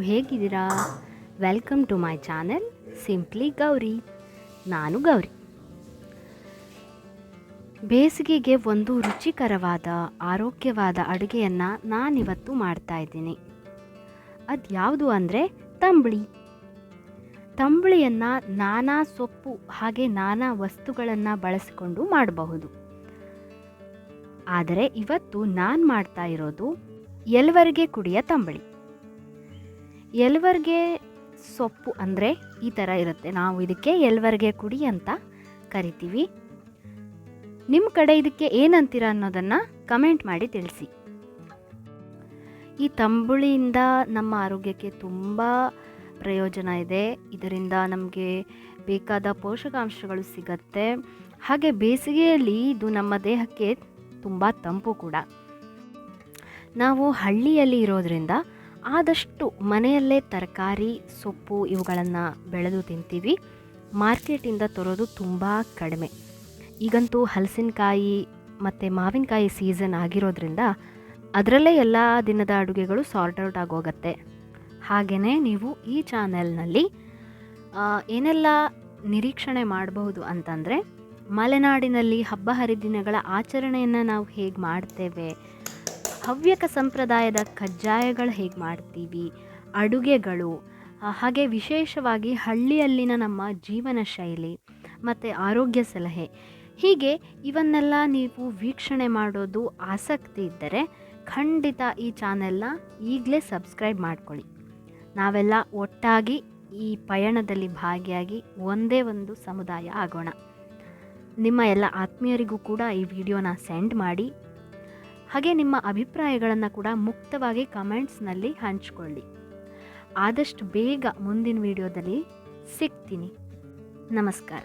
ಎಲ್ಲರೂ ಹೇಗಿದ್ದೀರಾ? Welcome to my channel simply Gauri. ನಾನು ಗೌರಿ. ಬೇಸಿಗೆಗೆ ಒಂದು ರುಚಿಕರವಾದ ಆರೋಗ್ಯವಾದ ಅಡುಗೆಯನ್ನು ನಾನಿವತ್ತು ಮಾಡ್ತಾಯಿದ್ದೀನಿ. ಅದು ಯಾವುದು ಅಂದರೆ ತಂಬುಳಿ. ತಂಬುಳಿಯನ್ನು ನಾನಾ ಸೊಪ್ಪು ಹಾಗೆ ನಾನಾ ವಸ್ತುಗಳನ್ನು ಬಳಸಿಕೊಂಡು ಮಾಡಬಹುದು. ಆದರೆ ಇವತ್ತು ನಾನು ಮಾಡ್ತಾ ಇರೋದು ಎಲ್ವರ್ಗೆ ಕುಡಿಯ ತಂಬುಳಿ. ಎಲ್ವರ್ಗೆ ಸೊಪ್ಪು ಅಂದರೆ ಈ ಥರ ಇರುತ್ತೆ. ನಾವು ಇದಕ್ಕೆ ಎಲ್ವರ್ಗೆ ಕುಡಿ ಅಂತ ಕರಿತೀವಿ. ನಿಮ್ಮ ಕಡೆ ಇದಕ್ಕೆ ಏನಂತೀರ ಅನ್ನೋದನ್ನು ಕಮೆಂಟ್ ಮಾಡಿ ತಿಳಿಸಿ. ಈ ತಂಬುಳಿಯಿಂದ ನಮ್ಮ ಆರೋಗ್ಯಕ್ಕೆ ತುಂಬ ಪ್ರಯೋಜನ ಇದೆ. ಇದರಿಂದ ನಮಗೆ ಬೇಕಾದ ಪೋಷಕಾಂಶಗಳು ಸಿಗತ್ತೆ. ಹಾಗೆ ಬೇಸಿಗೆಯಲ್ಲಿ ಇದು ನಮ್ಮ ದೇಹಕ್ಕೆ ತುಂಬ ತಂಪು ಕೂಡ. ನಾವು ಹಳ್ಳಿಯಲ್ಲಿ ಇರೋದರಿಂದ ಆದಷ್ಟು ಮನೆಯಲ್ಲೇ ತರಕಾರಿ ಸೊಪ್ಪು ಇವುಗಳನ್ನು ಬೆಳೆದು ತಿಂತೀವಿ. ಮಾರ್ಕೆಟಿಂದ ತರೋದು ತುಂಬ ಕಡಿಮೆ. ಈಗಂತೂ ಹಲಸಿನಕಾಯಿ ಮತ್ತು ಮಾವಿನಕಾಯಿ ಸೀಸನ್ ಆಗಿರೋದ್ರಿಂದ ಅದರಲ್ಲೇ ಎಲ್ಲ ದಿನದ ಅಡುಗೆಗಳು ಸಾರ್ಟ್ ಔಟ್ ಆಗೋಗುತ್ತೆ. ಹಾಗೆಯೇ ನೀವು ಈ ಚಾನೆಲ್ನಲ್ಲಿ ಏನೆಲ್ಲ ನಿರೀಕ್ಷಣೆ ಮಾಡಬಹುದು ಅಂತಂದರೆ, ಮಲೆನಾಡಿನಲ್ಲಿ ಹಬ್ಬ ಹರಿದಿನಗಳ ಆಚರಣೆಯನ್ನು ನಾವು ಹೇಗೆ ಮಾಡ್ತೇವೆ, ಹವ್ಯಕ ಸಂಪ್ರದಾಯದ ಕಜ್ಜಾಯಗಳು ಹೇಗೆ ಮಾಡ್ತೀವಿ, ಅಡುಗೆಗಳು, ಹಾಗೆ ವಿಶೇಷವಾಗಿ ಹಳ್ಳಿಯಲ್ಲಿನ ನಮ್ಮ ಜೀವನ ಶೈಲಿ ಮತ್ತು ಆರೋಗ್ಯ ಸಲಹೆ, ಹೀಗೆ ಇವನ್ನೆಲ್ಲ ನೀವು ವೀಕ್ಷಣೆ ಮಾಡೋದು ಆಸಕ್ತಿ ಇದ್ದರೆ ಖಂಡಿತ ಈ ಚಾನೆಲ್ನ ಈಗಲೇ ಸಬ್ಸ್ಕ್ರೈಬ್ ಮಾಡ್ಕೊಳ್ಳಿ. ನಾವೆಲ್ಲ ಒಟ್ಟಾಗಿ ಈ ಪಯಣದಲ್ಲಿ ಭಾಗಿಯಾಗಿ ಒಂದೇ ಒಂದು ಸಮುದಾಯ ಆಗೋಣ. ನಿಮ್ಮ ಎಲ್ಲ ಆತ್ಮೀಯರಿಗೂ ಕೂಡ ಈ ವಿಡಿಯೋನ ಸೆಂಡ್ ಮಾಡಿ. ಹಾಗೆ ನಿಮ್ಮ ಅಭಿಪ್ರಾಯಗಳನ್ನು ಕೂಡ ಮುಕ್ತವಾಗಿ ಕಮೆಂಟ್ಸ್ನಲ್ಲಿ ಹಂಚಿಕೊಳ್ಳಿ. ಆದಷ್ಟು ಬೇಗ ಮುಂದಿನ ವಿಡಿಯೋದಲ್ಲಿ ಸಿಗ್ತೀನಿ. ನಮಸ್ಕಾರ.